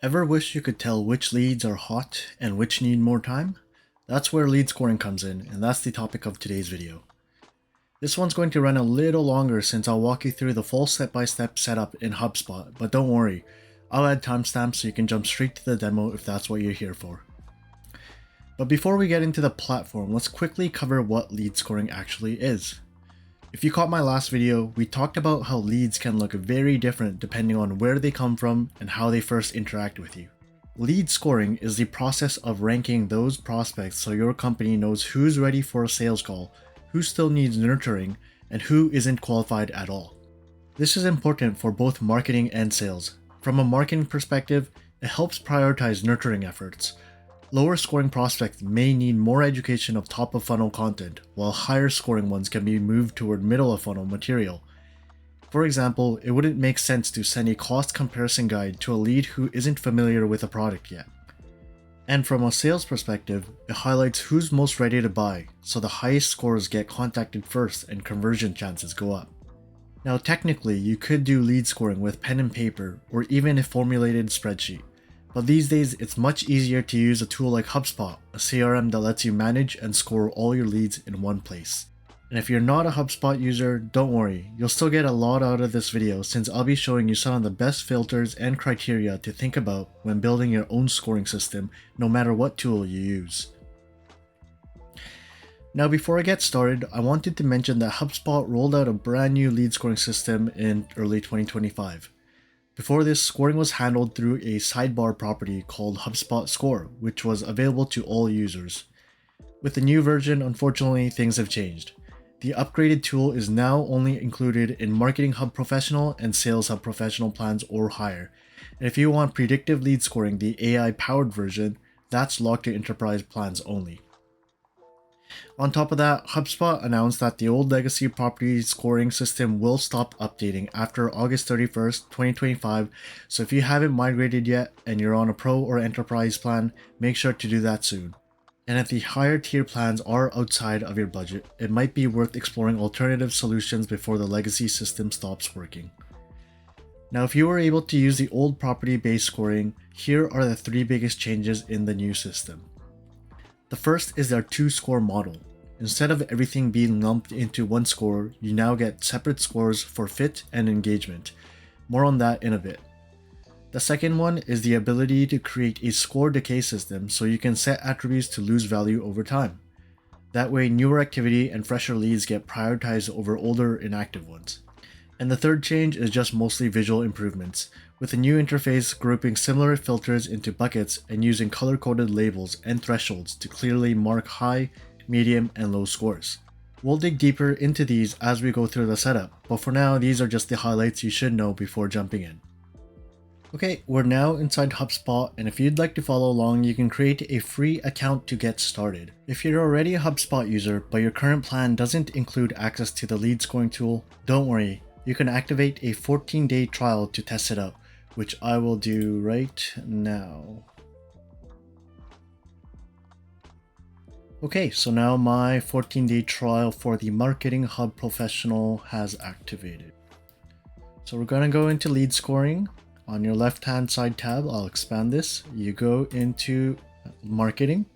Ever wish you could tell which leads are hot and which need more time? That's where lead scoring comes in, and that's the topic of today's video. This one's going to run a little longer since I'll walk you through the full step-by-step setup in Hubspot, but don't worry, I'll add timestamps so you can jump straight to the demo if that's what you're here for. But before we get into the platform, let's quickly cover what lead scoring actually is. If you caught my last video, we talked about how leads can look very different depending on where they come from and how they first interact with you. Lead scoring is the process of ranking those prospects so your company knows who's ready for a sales call, who still needs nurturing, and who isn't qualified at all. This is important for both marketing and sales. From a marketing perspective, it helps prioritize nurturing efforts. Lower scoring prospects may need more education of top of funnel content, while higher scoring ones can be moved toward middle of funnel material. For example, it wouldn't make sense to send a cost comparison guide to a lead who isn't familiar with a product yet. And from a sales perspective, it highlights who's most ready to buy, so the highest scores get contacted first and conversion chances go up. Now technically, you could do lead scoring with pen and paper or even a formulated spreadsheet. But these days, it's much easier to use a tool like Hubspot, a CRM that lets you manage and score all your leads in one place. And if you're not a Hubspot user, don't worry, you'll still get a lot out of this video since I'll be showing you some of the best filters and criteria to think about when building your own scoring system, no matter what tool you use. Now before I get started, I wanted to mention that Hubspot rolled out a brand new lead scoring system in early 2025. Before this, scoring was handled through a sidebar property called HubSpot Score, which was available to all users. With the new version, unfortunately, things have changed. The upgraded tool is now only included in Marketing Hub Professional and Sales Hub Professional plans or higher. And if you want predictive lead scoring, the AI-powered version, that's locked to enterprise plans only. On top of that, HubSpot announced that the old legacy property scoring system will stop updating after August 31st, 2025, so if you haven't migrated yet and you're on a pro or enterprise plan, make sure to do that soon. And if the higher tier plans are outside of your budget, it might be worth exploring alternative solutions before the legacy system stops working. Now if you were able to use the old property-based scoring, here are the 3 biggest changes in the new system. The first is their 2-score model. Instead of everything being lumped into one score, you now get separate scores for fit and engagement. More on that in a bit. The second one is the ability to create a score decay system so you can set attributes to lose value over time. That way newer activity and fresher leads get prioritized over older inactive ones. And the third change is just mostly visual improvements, with a new interface grouping similar filters into buckets and using color-coded labels and thresholds to clearly mark high, medium, and low scores. We'll dig deeper into these as we go through the setup, but for now these are just the highlights you should know before jumping in. Okay, we're now inside HubSpot, and if you'd like to follow along, you can create a free account to get started. If you're already a HubSpot user, but your current plan doesn't include access to the lead scoring tool, don't worry. You can activate a 14-day trial to test it out, which I will do right now. Okay, so now my 14-day trial for the Marketing Hub Professional has activated. So we're going to go into lead scoring. On your left-hand side tab, I'll expand this. You go into marketing,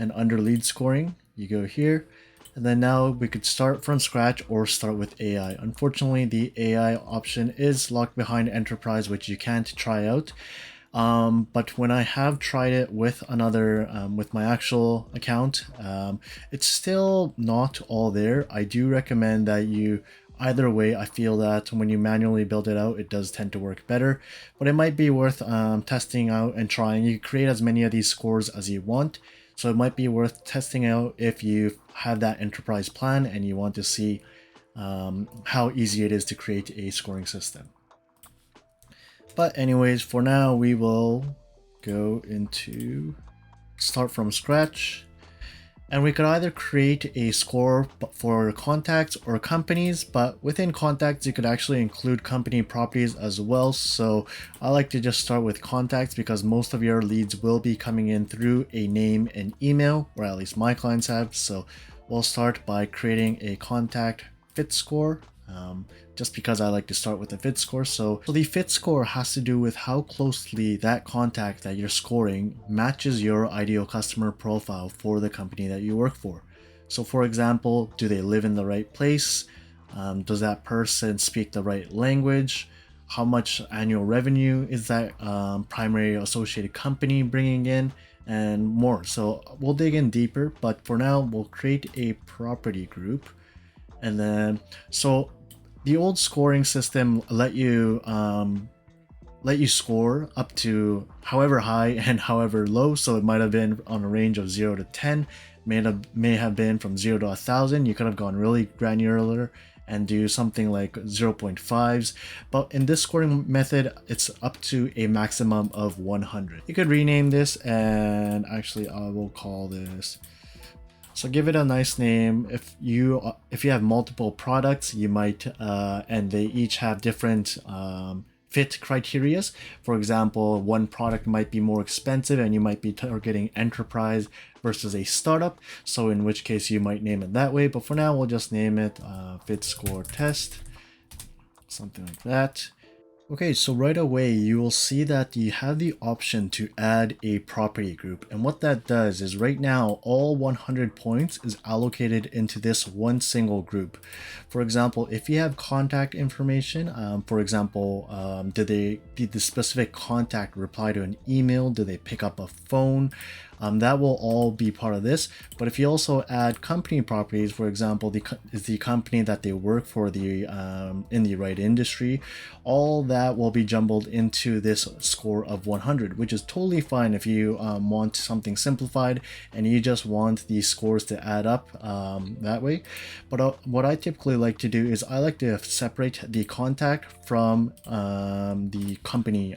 and under lead scoring, you go here. And then now we could start from scratch or start with AI. Unfortunately, the AI option is locked behind enterprise, which you can't try out. But when I have tried it with with my actual account, it's still not all there. I do recommend that either way, I feel that when you manually build it out, it does tend to work better, but it might be worth testing out and trying. You can create as many of these scores as you want. So it might be worth testing out if you have that enterprise plan and you want to see how easy it is to create a scoring system. But anyways, for now, we will go into start from scratch. And we could either create a score for contacts or companies, but within contacts, you could actually include company properties as well. So I like to just start with contacts because most of your leads will be coming in through a name and email, or at least my clients have. So we'll start by creating a contact fit score. just because I like to start with the fit score. So the fit score has to do with how closely that contact that you're scoring matches your ideal customer profile for the company that you work for. So for example, do they live in the right place? Does that person speak the right language? How much annual revenue is that primary associated company bringing in? And more. So we'll dig in deeper, but for now we'll create a property group. And then so the old scoring system let you score up to however high and however low. So it might have been on a range of 0 to 10, may have been from 0 to 1,000. You could have gone really granular and do something like 0.5s, but in this scoring method it's up to a maximum of 100. You could rename this, and actually I will call this, so give it a nice name. If you have multiple products, you might and they each have different fit criterias. For example, one product might be more expensive and you might be targeting enterprise versus a startup, so in which case you might name it that way. But for now we'll just name it fit score test, something like that. Okay, so right away you will see that you have the option to add a property group, and what that does is right now all 100 points is allocated into this one single group. For example, if you have contact information, for example, did the specific contact reply to an email, did they pick up a phone, that will all be part of this. But if you also add company properties, for example, is the company that they work for the in the right industry, all that will be jumbled into this score of 100, which is totally fine if you want something simplified and you just want these scores to add up that way. But what I typically like to do is I like to separate the contact from the company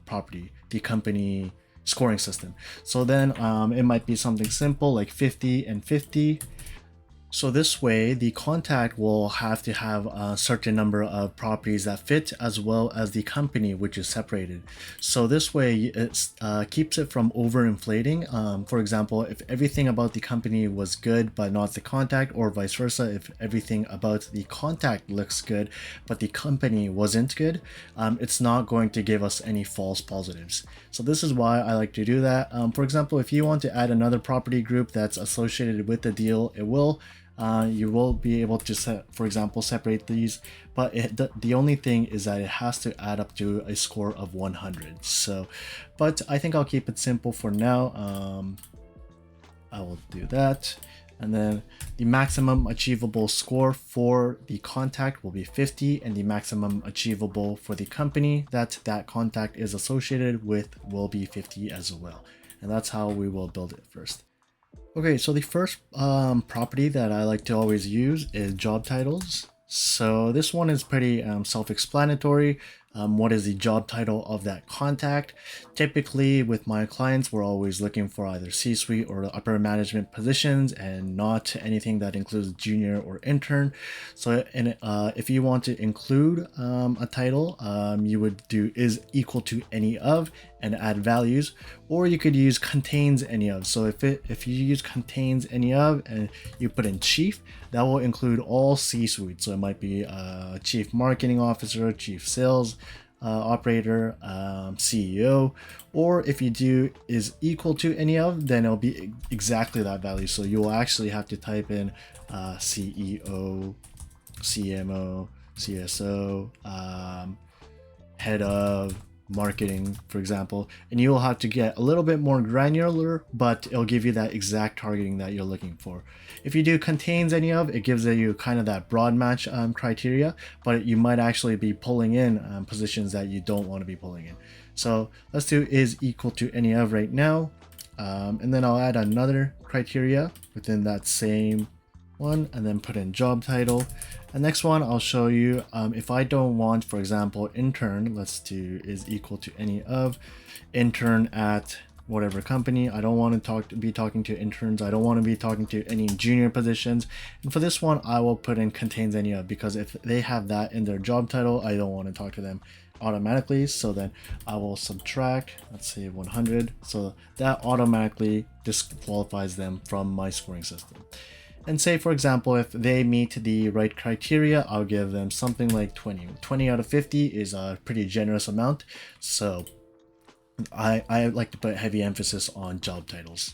property, the company scoring system. So then it might be something simple like 50 and 50. So this way the contact will have to have a certain number of properties that fit, as well as the company, which is separated. So this way it keeps it from overinflating. For example, if everything about the company was good but not the contact, or vice versa, if everything about the contact looks good but the company wasn't good, it's not going to give us any false positives. So this is why I like to do that. For example, if you want to add another property group that's associated with the deal, it will. You will be able to, for example, separate these, but the only thing is that it has to add up to a score of 100. So, but I think I'll keep it simple for now. I will do that. And then the maximum achievable score for the contact will be 50, and the maximum achievable for the company that contact is associated with will be 50 as well. And that's how we will build it first. Okay, so the first property that I like to always use is job titles. So this one is pretty self-explanatory. What is the job title of that contact? Typically with my clients, we're always looking for either C-suite or upper management positions, and not anything that includes junior or intern. So if you want to include a title, you would do is equal to any of and add values, or you could use contains any of. So if you use contains any of and you put in chief, that will include all C-suite. So it might be chief marketing officer, chief sales operator, CEO, or if you do is equal to any of, then it'll be exactly that value. So you will actually have to type in CEO, CMO, CSO, head of marketing, for example, and you will have to get a little bit more granular, but it'll give you that exact targeting that you're looking for. If you do contains any of, it gives you kind of that broad match criteria, but you might actually be pulling in positions that you don't want to be pulling in. So let's do is equal to any of right now, and then I'll add another criteria within that same one, and then put in job title. The next one I'll show you, if I don't want, for example, intern, let's do is equal to any of intern at whatever company. I don't want to be talking to interns. I don't want to be talking to any junior positions. And for this one, I will put in contains any of, because if they have that in their job title, I don't want to talk to them automatically. So then I will subtract, let's say 100. So that automatically disqualifies them from my scoring system. And say, for example, if they meet the right criteria, I'll give them something like 20. 20 out of 50 is a pretty generous amount. So I like to put heavy emphasis on job titles.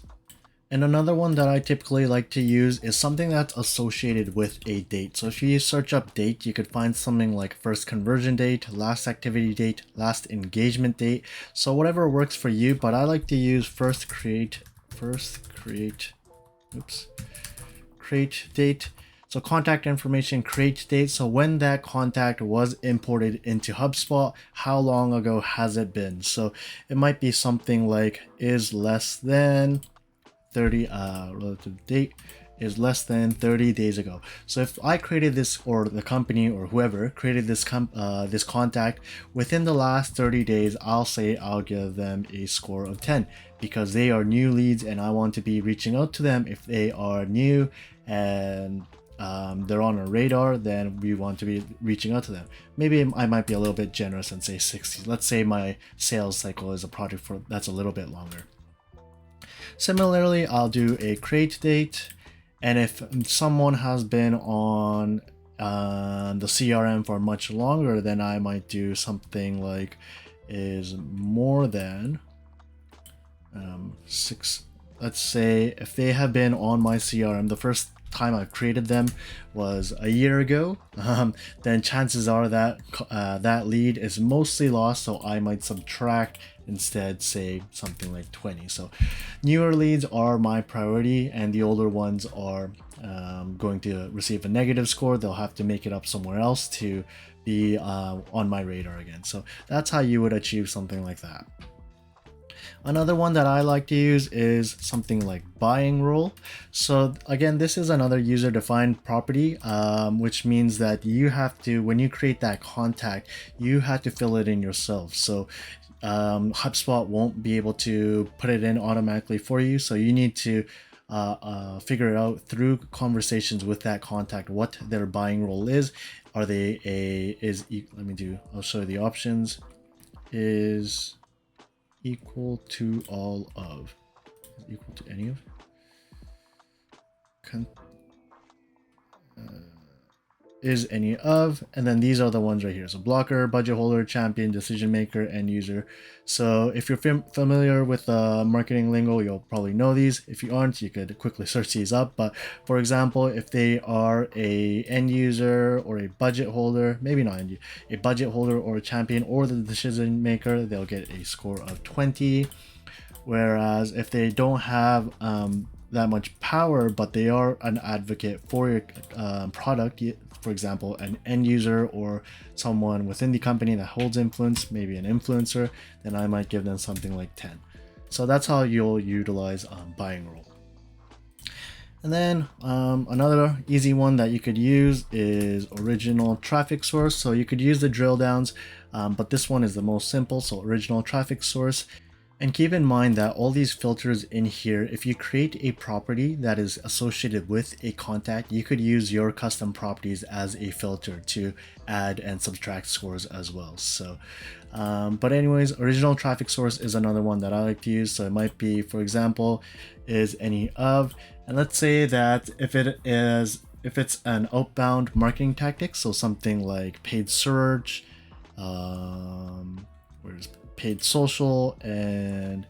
And another one that I typically like to use is something that's associated with a date. So if you search up date, you could find something like first conversion date, last activity date, last engagement date. So whatever works for you, but I like to use create date. So contact information, create date. So when that contact was imported into HubSpot, how long ago has it been? So it might be something like is less than 30 relative date is less than 30 days ago. So if I created this, or the company or whoever created this this contact within the last 30 days, I'll give them a score of 10 because they are new leads and I want to be reaching out to them. If they are new and they're on our radar, then we want to be reaching out to them. Maybe I might be a little bit generous and say 60. Let's say my sales cycle is a project that's a little bit longer. Similarly, I'll do a create date, and if someone has been on the CRM for much longer, then I might do something like is more than 6. Let's say if they have been on my CRM, the first time I created them was a year ago, then chances are that that lead is mostly lost, so I might subtract instead, say something like 20. So newer leads are my priority and the older ones are going to receive a negative score. They'll have to make it up somewhere else to be on my radar again. So that's how you would achieve something like that. Another one that I like to use is something like buying role. So again, this is another user defined property, which means that you have to, when you create that contact, you have to fill it in yourself. So HubSpot won't be able to put it in automatically for you. So you need to figure it out through conversations with that contact what their buying role is. Are they I'll show you the options. Is equal to all of, equal to any of, is any of, and then these are the ones right here. So blocker, budget holder, champion, decision maker, end user. So if you're familiar with marketing lingo, you'll probably know these. If you aren't, you could quickly search these up. But for example, if they are a end user or a budget holder, maybe not a budget holder or a champion or the decision maker, they'll get a score of 20. Whereas if they don't have that much power, but they are an advocate for your product, for example, an end user or someone within the company that holds influence, maybe an influencer, then I might give them something like 10. So that's how you'll utilize buying role. And then another easy one that you could use is original traffic source. So you could use the drill downs, but this one is the most simple. So original traffic source. And keep in mind that all these filters in here, if you create a property that is associated with a contact, you could use your custom properties as a filter to add and subtract scores as well. So, but anyways, original traffic source is another one that I like to use. So it might be, for example, is any of, and let's say that if it's an outbound marketing tactic, so something like paid search, where's paid social and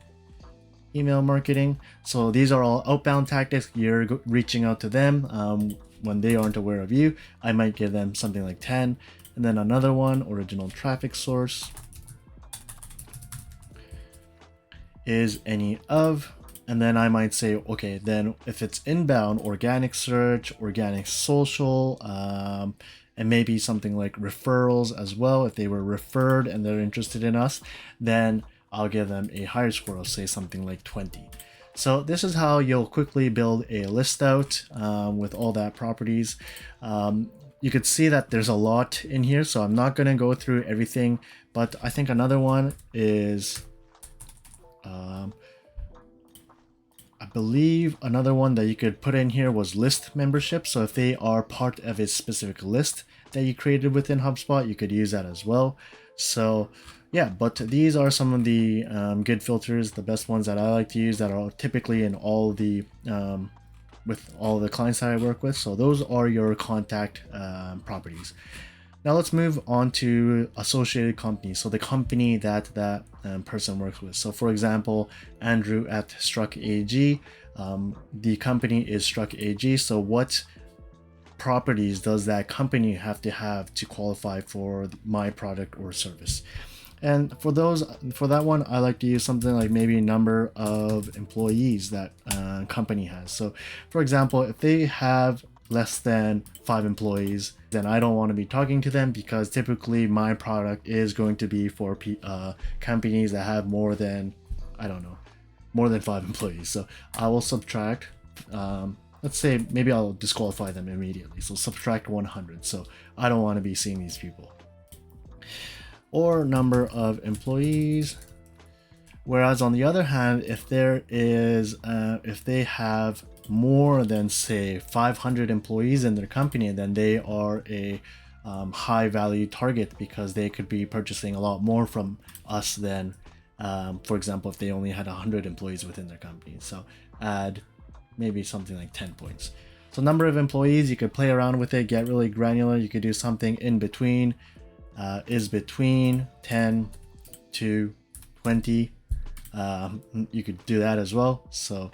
email marketing. So these are all outbound tactics. You're reaching out to them when they aren't aware of you. I might give them something like 10. And then another one, original traffic source, is any of, and then I might say, okay, then if it's inbound, organic search, organic social, and maybe something like referrals as well. If they were referred and they're interested in us, then I'll give them a higher score. I'll say something like 20. So this is how you'll quickly build a list out with all that properties. You could see that there's a lot in here, so I'm not going to go through everything, but I think another one is I believe another one that you could put in here was list membership. So if they are part of a specific list that you created within HubSpot, you could use that as well. So yeah, but these are some of the good filters, the best ones that I like to use that are typically in all the with all the clients that I work with. So those are your contact properties. Now let's move on to associated companies. So the company that that person works with. So for example, Andrew at Struck AG, the company is Struck AG. So what properties does that company have to qualify for my product or service? And for that one, I like to use something like maybe number of employees that company has. So for example, if they have less than 5 employees, then I don't want to be talking to them, because typically my product is going to be for companies that have more than, I don't know, more than 5 employees. So I will subtract, let's say maybe I'll disqualify them immediately. So subtract 100. So I don't want to be seeing these people. Or number of employees. Whereas on the other hand, if they have more than say 500 employees in their company, then they are a high value target, because they could be purchasing a lot more from us than, for example, if they only had 100 employees within their company. So add maybe something like 10 points. So number of employees, you could play around with it, get really granular. You could do something in between, is between 10 to 20. You could do that as well. So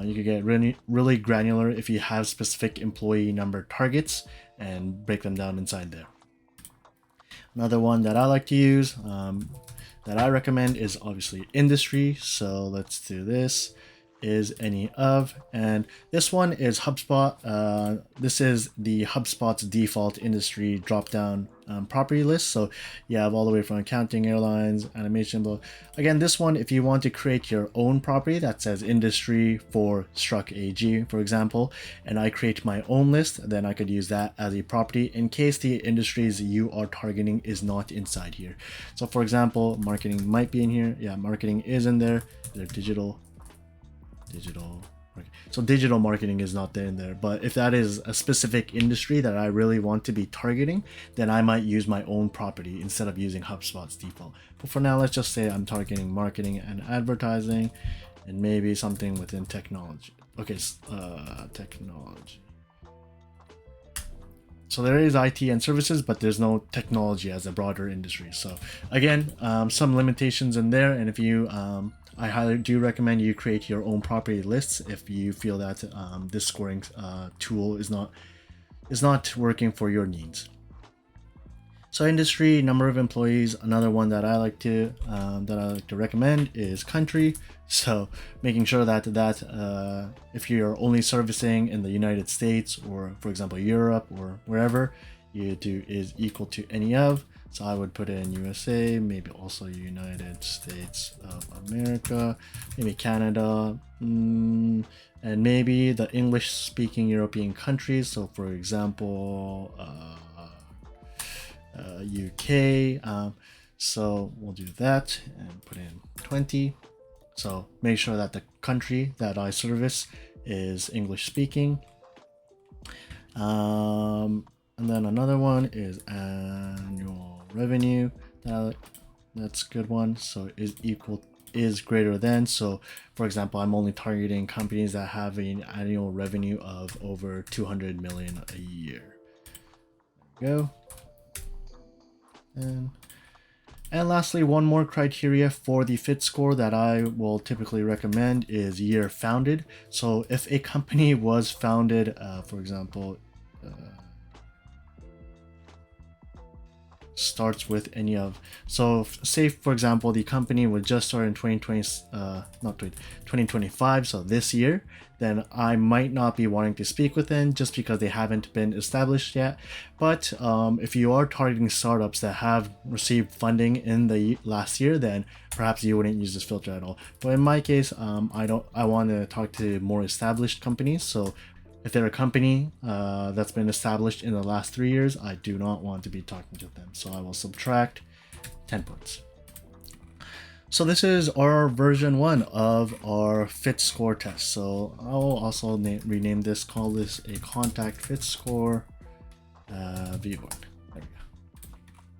you could get really granular if you have specific employee number targets and break them down inside there. Another one that I like to use, that I recommend, is obviously industry. So let's do this. Is any of, and this one is HubSpot. This is the HubSpot's default industry drop-down property list. So you have all the way from accounting, airlines, animation. But again, this one, if you want to create your own property that says industry for Struck AG, for example, and I create my own list, then I could use that as a property in case the industries you are targeting is not inside here. So for example, marketing might be in here. Yeah, marketing is in there. They're digital. So digital marketing is not there in there, but if that is a specific industry that I really want to be targeting, then I might use my own property instead of using HubSpot's default. But for now, let's just say I'm targeting marketing and advertising, and maybe something within technology. Okay, technology. So there is IT and services, but there's no technology as a broader industry. So again, some limitations in there, and if you I highly do recommend you create your own property lists if you feel that this scoring tool is not working for your needs. So industry, number of employees. Another one that I like to recommend is country. So making sure that if you're only servicing in the United States, or for example Europe or wherever, you do is equal to any of. So I would put in USA, maybe also United States of America, maybe Canada, and maybe the English-speaking European countries. So for example, UK. So we'll do that and put in 20. So make sure that the country that I service is English-speaking. And then another one is annual revenue. That's a good one. So is greater than. So for example, I'm only targeting companies that have an annual revenue of over 200 million a year. There we go. And lastly, one more criteria for the fit score that I will typically recommend is year founded. So if a company was founded, for example, starts with any of, so say for example the company would just start in 2025, so this year, then I might not be wanting to speak with them just because they haven't been established yet. But if you are targeting startups that have received funding in the last year, then perhaps you wouldn't use this filter at all. But in my case, I want to talk to more established companies. So if they're a company that's been established in the last 3 years, I do not want to be talking to them. So I will subtract 10 points. So this is our version 1 of our fit score test. So I will also rename this, call this a contact fit score V1. There we go.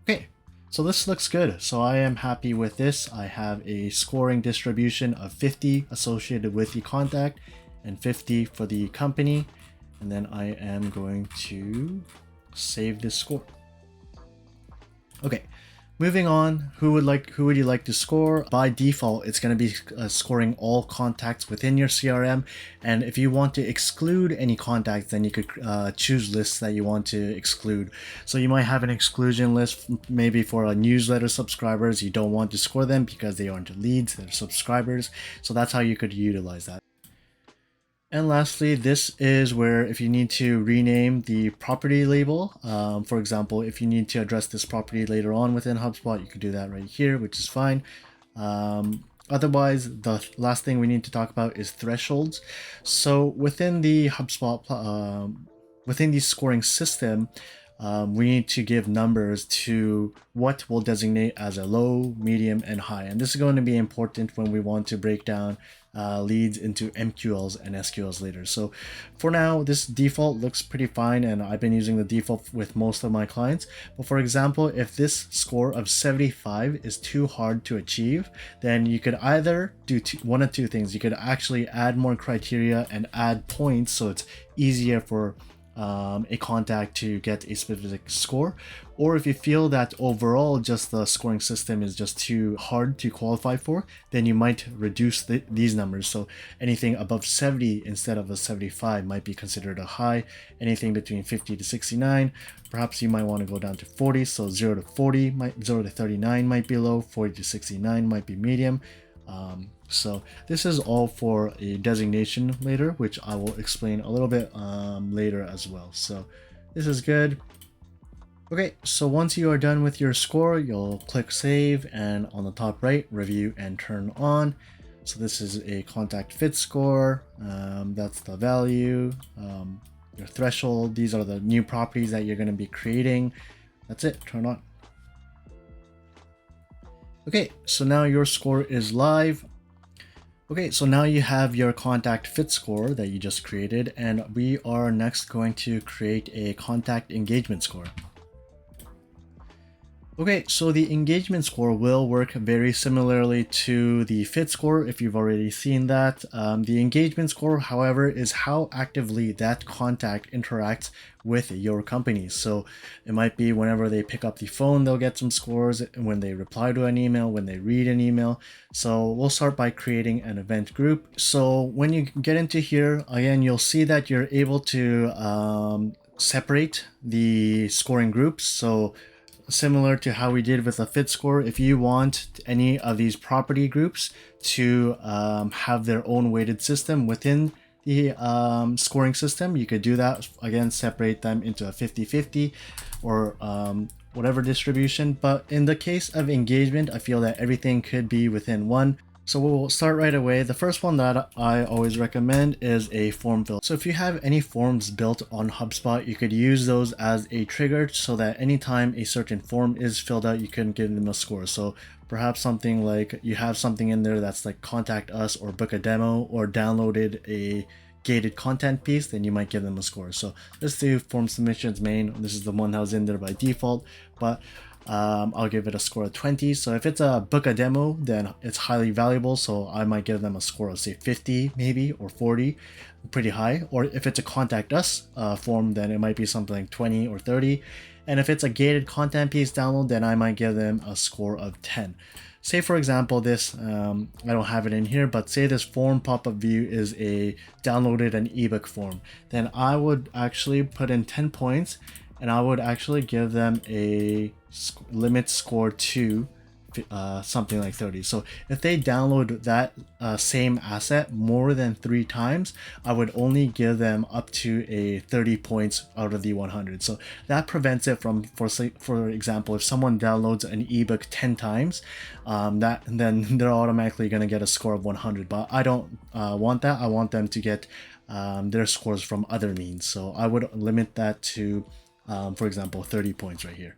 Okay, so this looks good. So I am happy with this. I have a scoring distribution of 50 associated with the contact and 50 for the company. And then I am going to save this score. Okay, moving on. Who would you like to score? By default, it's going to be scoring all contacts within your CRM. And if you want to exclude any contacts, then you could choose lists that you want to exclude. So you might have an exclusion list, maybe for a newsletter subscribers. You don't want to score them because they aren't leads, they're subscribers. So that's how you could utilize that. And lastly, this is where if you need to rename the property label, for example, if you need to address this property later on within HubSpot, you could do that right here, which is fine. Otherwise, the last thing we need to talk about is thresholds. So within the HubSpot, within the scoring system, we need to give numbers to what we'll designate as a low, medium, and high. And this is going to be important when we want to break down leads into MQLs and SQLs later. So for now, this default looks pretty fine, and I've been using the default with most of my clients. But for example, if this score of 75 is too hard to achieve, then you could either do one of two things. You could actually add more criteria and add points so it's easier for a contact to get a specific score, or if you feel that overall just the scoring system is just too hard to qualify for, then you might reduce these numbers. So anything above 70 instead of a 75 might be considered a high. Anything between 50 to 69, perhaps you might want to go down to 40. So 0 to 40 0 to 39 might be low, 40 to 69 might be medium. So this is all for a designation later, which I will explain a little bit later as well. So this is good. Okay, so once you are done with your score, you'll click save, and on the top right, review and turn on. So this is a contact fit score. That's the value, your threshold. These are the new properties that you're going to be creating. That's it, turn on. Okay, so now your score is live. Okay, so now you have your contact fit score that you just created, and we are next going to create a contact engagement score. Okay, so the engagement score will work very similarly to the fit score if you've already seen that. The engagement score, however, is how actively that contact interacts with your company. So it might be whenever they pick up the phone, they'll get some scores, when they reply to an email, when they read an email. So we'll start by creating an event group. So when you get into here, again, you'll see that you're able to separate the scoring groups. So similar to how we did with the fit score, if you want any of these property groups to have their own weighted system within the scoring system, you could do that. Again, separate them into a 50-50 or whatever distribution. But in the case of engagement, I feel that everything could be within one. So we'll start right away. The first one that I always recommend is a form fill. So if you have any forms built on HubSpot, you could use those as a trigger so that anytime a certain form is filled out, you can give them a score. So perhaps something like you have something in there that's like contact us or book a demo or downloaded a gated content piece, then you might give them a score. So let's do form submissions main. This is the one that was in there by default, but I'll give it a score of 20. So if it's a book a demo, then it's highly valuable. So I might give them a score of say 50 maybe, or 40, pretty high. Or if it's a contact us form, then it might be something like 20 or 30. And if it's a gated content piece download, then I might give them a score of 10. Say for example, this, I don't have it in here, but say this form pop-up view is a downloaded an ebook form, then I would actually put in 10 points and I would actually give them a limit score to something like 30. So if they download that same asset more than 3 times, I would only give them up to a 30 points out of the 100. So that prevents it from, for example, if someone downloads an ebook 10 times, then they're automatically going to get a score of 100. But I don't want that. I want them to get their scores from other means. So I would limit that to for example, 30 points right here.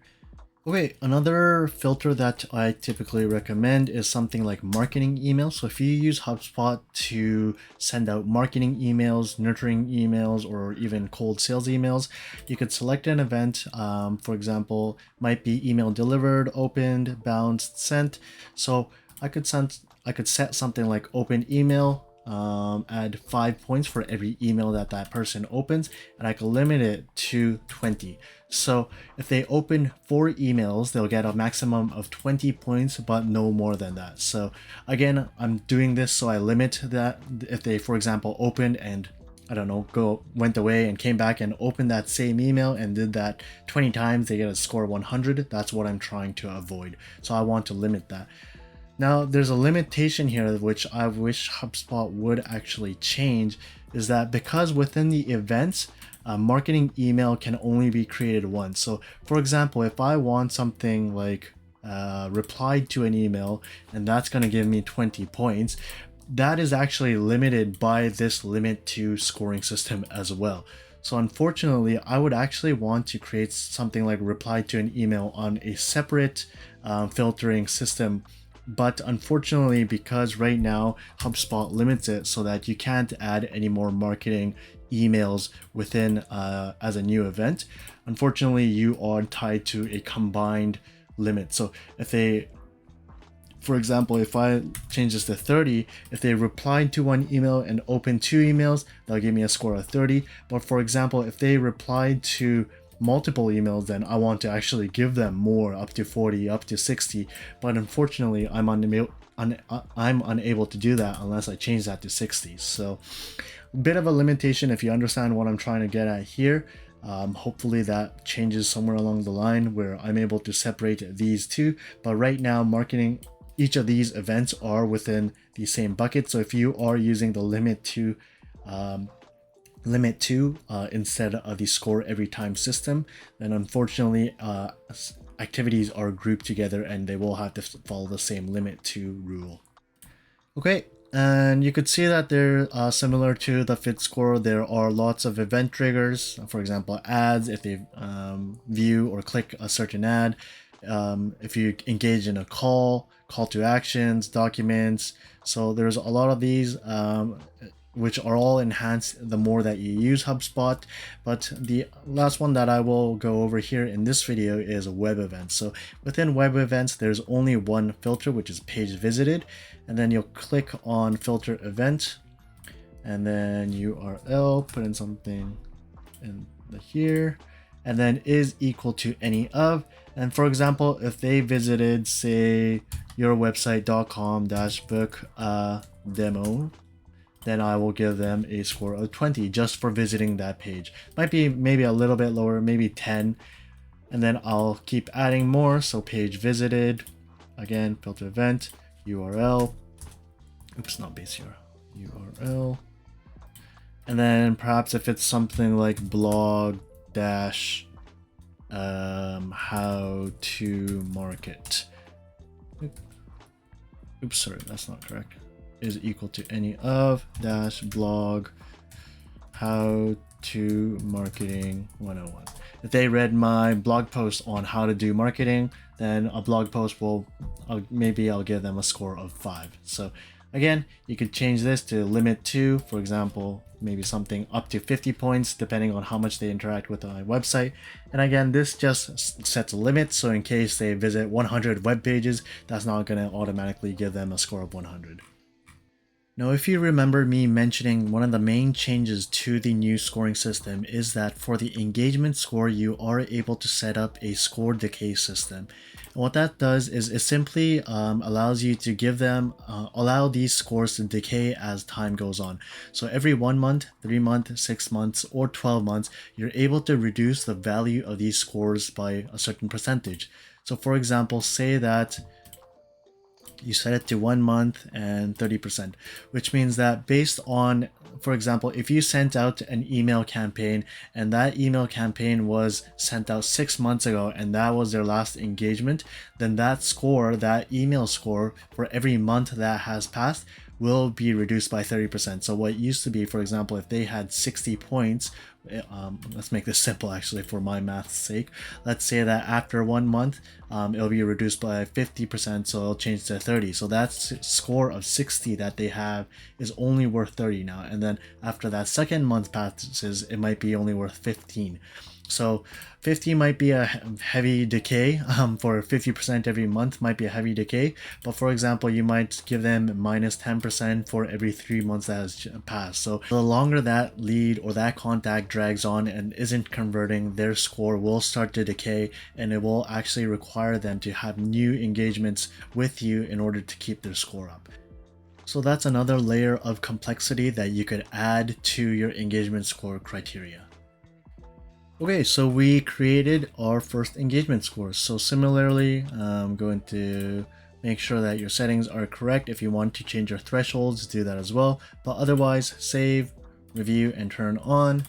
Okay, another filter that I typically recommend is something like marketing emails. So if you use HubSpot to send out marketing emails, nurturing emails, or even cold sales emails, you could select an event. For example, might be email delivered, opened, bounced, sent. So I could set something like open email add 5 points for every email that that person opens, and I can limit it to 20. So if they open 4 emails, they'll get a maximum of 20 points, but no more than that. So again, I'm doing this so I limit that. If they, for example, opened and I don't know, went away and came back and opened that same email and did that 20 times, they get a score of 100. That's what I'm trying to avoid. So I want to limit that. Now, there's a limitation here which I wish HubSpot would actually change, is that because within the events, a marketing email can only be created once. So for example, if I want something like replied to an email, and that's going to give me 20 points, that is actually limited by this limit to scoring system as well. So unfortunately, I would actually want to create something like reply to an email on a separate filtering system. But unfortunately, because right now HubSpot limits it so that you can't add any more marketing emails within as a new event, unfortunately you are tied to a combined limit. So if they, for example, if I change this to 30, if they replied to one email and opened 2 emails, they'll give me a score of 30. But for example, if they replied to multiple emails, then I want to actually give them more, up to 40, up to 60. But unfortunately, I'm unable to do that unless I change that to 60. So a bit of a limitation if you understand what I'm trying to get at here. Hopefully that changes somewhere along the line where I'm able to separate these two. But right now, each of these events are within the same bucket. So if you are using the limit to instead of the score every time system, then unfortunately activities are grouped together and they will have to follow the same limit to rule. Okay, and you could see that they're similar to the fit score. There are lots of event triggers, for example ads, if they view or click a certain ad, if you engage in a call to actions, documents. So there's a lot of these which are all enhanced the more that you use HubSpot. But the last one that I will go over here in this video is web events. So within web events, there's only one filter, which is page visited. And then you'll click on filter event and then URL, put in something in here, and then is equal to any of. And for example, if they visited, say, your website.com-book demo, then I will give them a score of 20 just for visiting that page. Might be maybe a little bit lower, maybe 10. And then I'll keep adding more. So page visited, again, filter event, URL. Oops, not base URL. And then perhaps if it's something like blog dash how to market. Oops, sorry, that's not correct. Is equal to any of dash blog how to marketing 101. If they read my blog post on how to do marketing, then a blog post will maybe I'll give them a score of 5. So again, you could change this to limit to, for example, maybe something up to 50 points depending on how much they interact with my website. And again, this just sets a limit, so in case they visit 100 web pages, that's not going to automatically give them a score of 100. Now, if you remember me mentioning, one of the main changes to the new scoring system is that for the engagement score, you are able to set up a score decay system. And what that does is it simply allows you to give them, allow these scores to decay as time goes on. So every 1 month, 3 months, 6 months, or 12 months, you're able to reduce the value of these scores by a certain percentage. So for example, say that you set it to 1 month and 30%, which means that based on, for example, if you sent out an email campaign and that email campaign was sent out 6 months ago and that was their last engagement, then that score, that email score for every month that has passed will be reduced by 30%. So what used to be, for example, if they had 60 points, let's make this simple actually for my math's sake. Let's say that after 1 month, it'll be reduced by 50%, so it'll change to 30. So that score of 60 that they have is only worth 30 now. And then after that second month passes, it might be only worth 15. So 50 might be a heavy decay. For 50% every month might be a heavy decay. But for example, you might give them minus 10% for every 3 months that has passed. So the longer that lead or that contact drags on and isn't converting, their score will start to decay, and it will actually require them to have new engagements with you in order to keep their score up. So that's another layer of complexity that you could add to your engagement score criteria. Okay, so we created our first engagement score. So similarly, I'm going to make sure that your settings are correct. If you want to change your thresholds, do that as well. But otherwise, save, review, and turn on.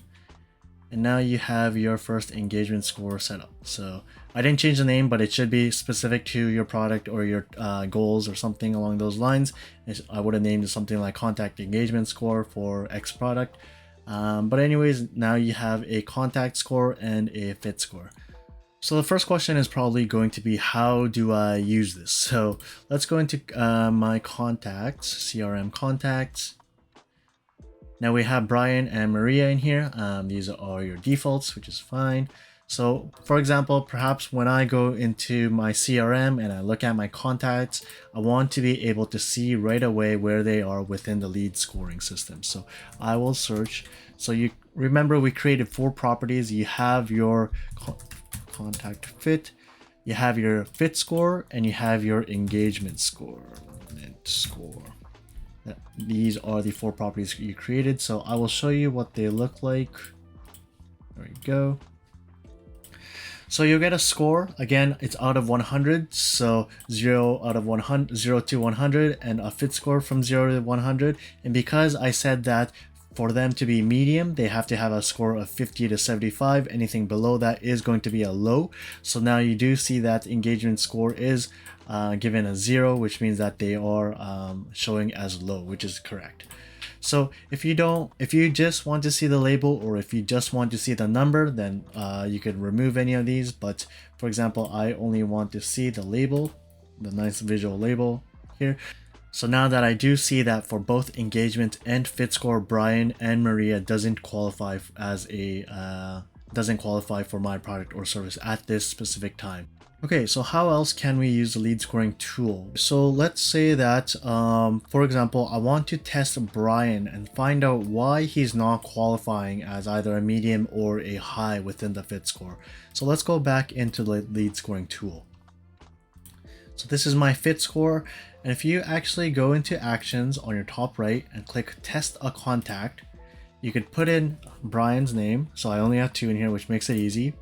And now you have your first engagement score set up. So I didn't change the name, but it should be specific to your product or your goals or something along those lines. I would have named it something like contact engagement score for X product. But anyways, now you have a contact score and a fit score. So the first question is probably going to be, how do I use this? So let's go into my contacts, CRM contacts. Now we have Brian and Maria in here. These are your defaults, which is fine. So for example, perhaps when I go into my CRM and I look at my contacts, I want to be able to see right away where they are within the lead scoring system. So I will search. So you remember we created 4 properties. You have your contact fit, you have your fit score, and you have your engagement score. These are the 4 properties you created. So I will show you what they look like. There we go. So you'll get a score. Again, it's out of 100. So 0 out of 100, 0 to 100, and a fit score from 0 to 100. And because I said that for them to be medium, they have to have a score of 50 to 75. Anything below that is going to be a low. So now you do see that engagement score is given a 0, which means that they are showing as low, which is correct. So if you just want to see the label, or if you just want to see the number, then you could remove any of these. But for example, I only want to see the label, the nice visual label here. So now that I do see that for both engagement and fit score, Brian and Maria doesn't qualify as doesn't qualify for my product or service at this specific time. Okay, so how else can we use the lead scoring tool? So let's say that, for example, I want to test Brian and find out why he's not qualifying as either a medium or a high within the fit score. So let's go back into the lead scoring tool. So this is my fit score. And if you actually go into actions on your top right and click test a contact, you could put in Brian's name. So I only have 2 in here, which makes it easy.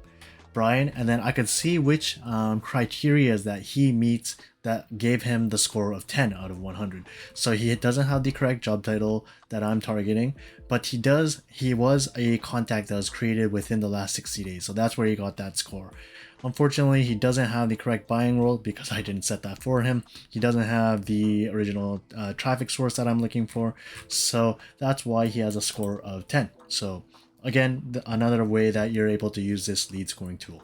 Brian, and then I could see which criteria that he meets that gave him the score of 10 out of 100. So he doesn't have the correct job title that I'm targeting, but he was a contact that was created within the last 60 days. So that's where he got that score. Unfortunately, he doesn't have the correct buying role because I didn't set that for him. He doesn't have the original traffic source that I'm looking for. So that's why he has a score of 10. So again, another way that you're able to use this lead scoring tool.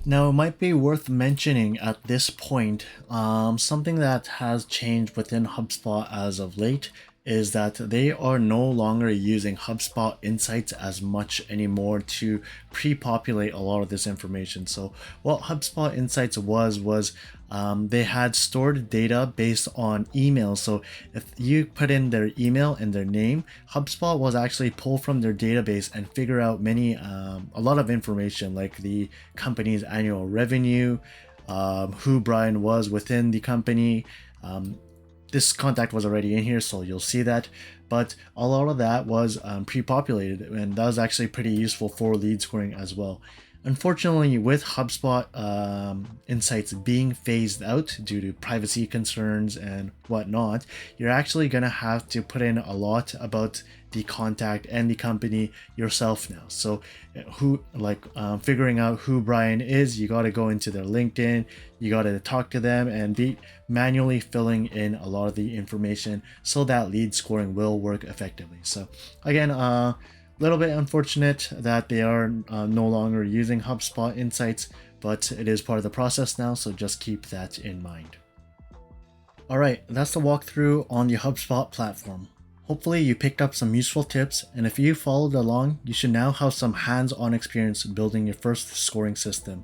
Now, it might be worth mentioning at this point, something that has changed within HubSpot as of late is that they are no longer using HubSpot Insights as much anymore to pre-populate a lot of this information. So what HubSpot Insights was they had stored data based on email. So if you put in their email and their name, HubSpot was actually pull from their database and figure out a lot of information, like the company's annual revenue, who Brian was within the company. This contact was already in here, so you'll see that, but a lot of that was pre-populated, and that was actually pretty useful for lead scoring as well. Unfortunately, with HubSpot Insights being phased out due to privacy concerns and whatnot, you're actually going to have to put in a lot about the contact and the company yourself now. So figuring out who Brian is, you got to go into their LinkedIn, you got to talk to them and be manually filling in a lot of the information so that lead scoring will work effectively. So again, little bit unfortunate that they are no longer using HubSpot Insights, but it is part of the process now, so just keep that in mind. Alright, that's the walkthrough on the HubSpot platform. Hopefully you picked up some useful tips, and if you followed along, you should now have some hands-on experience building your first scoring system.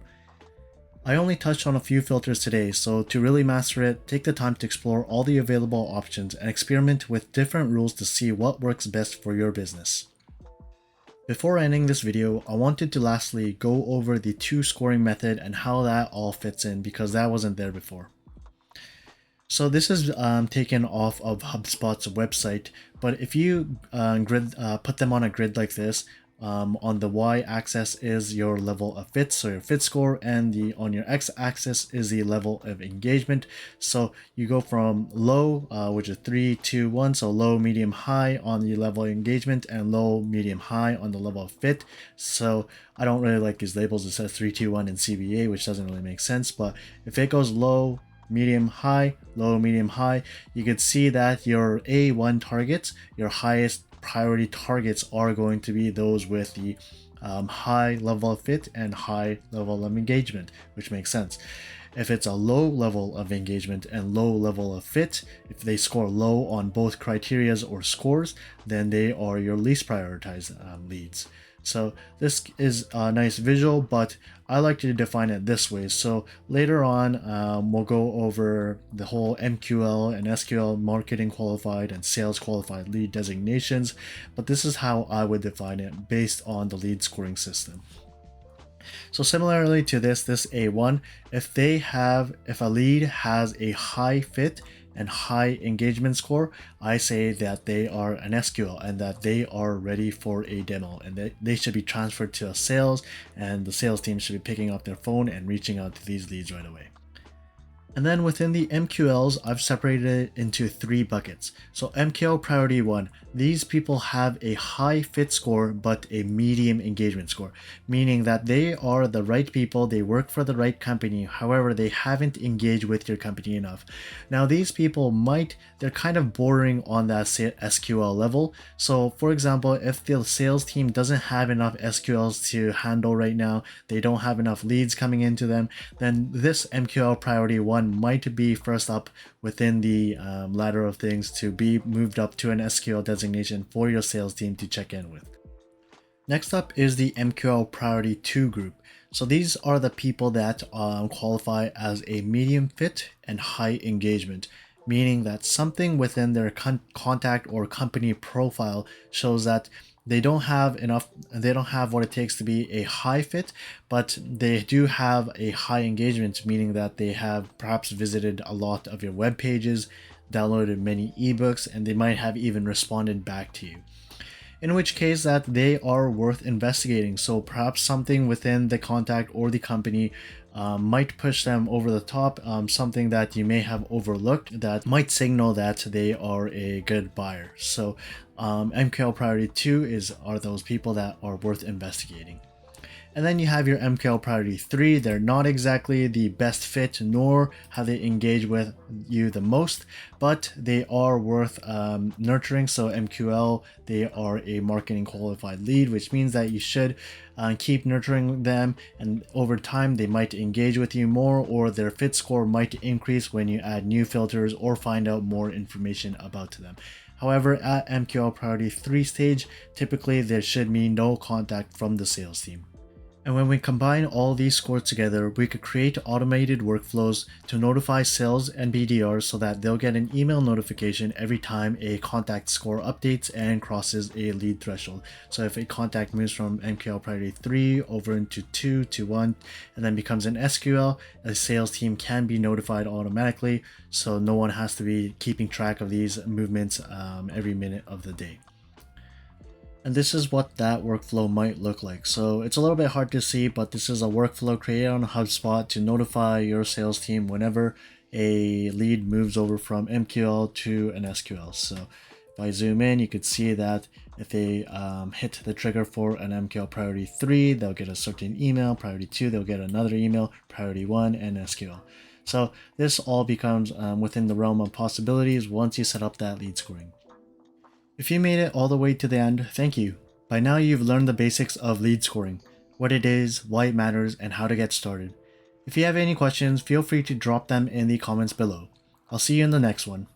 I only touched on a few filters today, so to really master it, take the time to explore all the available options and experiment with different rules to see what works best for your business. Before ending this video, I wanted to lastly go over the 2 scoring method and how that all fits in, because that wasn't there before. So this is taken off of HubSpot's website, but if you put them on a grid like this, on the y-axis is your level of fit, so your fit score, and on your x-axis is the level of engagement. So you go from low, which is 3, 2, 1, so low, medium, high on the level of engagement, and low, medium, high on the level of fit. So I don't really like these labels. It says 3, 2, 1 in CBA, which doesn't really make sense, but if it goes low, medium, high, low, medium, high, you could see that your A1 targets, your highest priority targets, are going to be those with the high level of fit and high level of engagement, which makes sense. If it's a low level of engagement and low level of fit, if they score low on both criterias or scores, then they are your least prioritized leads. So this is a nice visual, but I like to define it this way. So later on, we'll go over the whole MQL and SQL marketing qualified and sales qualified lead designations, but this is how I would define it based on the lead scoring system. So similarly to this A1, if a lead has a high fit and high engagement score, I say that they are an SQL and that they are ready for a demo, and they should be transferred to a sales, and the sales team should be picking up their phone and reaching out to these leads right away. And then within the MQLs, I've separated it into 3 buckets. So MQL priority 1, these people have a high fit score but a medium engagement score, meaning that they are the right people, they work for the right company, however they haven't engaged with your company enough. Now these people they're kind of bordering on that SQL level. So for example, if the sales team doesn't have enough SQLs to handle right now, they don't have enough leads coming into them, then this MQL priority 1 might be first up within the ladder of things to be moved up to an SQL designation for your sales team to check in with. Next up is the MQL priority 2 group. So these are the people that qualify as a medium fit and high engagement, meaning that something within their contact or company profile shows that they don't have what it takes to be a high fit, but they do have a high engagement, meaning that they have perhaps visited a lot of your web pages, downloaded many ebooks, and they might have even responded back to you. In which case that they are worth investigating. So perhaps something within the contact or the company might push them over the top, something that you may have overlooked that might signal that they are a good buyer. So MQL priority 2 are those people that are worth investigating. And then you have your MQL priority 3. They're not exactly the best fit, nor have they engaged with you the most, but they are worth nurturing. So MQL, they are a marketing qualified lead, which means that you should keep nurturing them, and over time they might engage with you more, or their fit score might increase when you add new filters or find out more information about them. However, at MQL priority 3 stage, typically there should be no contact from the sales team. And when we combine all these scores together, we could create automated workflows to notify sales and BDRs so that they'll get an email notification every time a contact score updates and crosses a lead threshold. So if a contact moves from MQL priority 3 over into 2 to 1 and then becomes an SQL, a sales team can be notified automatically, so no one has to be keeping track of these movements every minute of the day. And this is what that workflow might look like. So it's a little bit hard to see, but this is a workflow created on HubSpot to notify your sales team whenever a lead moves over from MQL to an SQL. So if I zoom in, you could see that if they hit the trigger for an MQL priority 3, they'll get a certain email. Priority 2, they'll get another email. Priority 1 and SQL. So this all becomes within the realm of possibilities once you set up that lead scoring. If you made it all the way to the end, thank you. By now you've learned the basics of lead scoring, what it is, why it matters, and how to get started. If you have any questions, feel free to drop them in the comments below. I'll see you in the next one.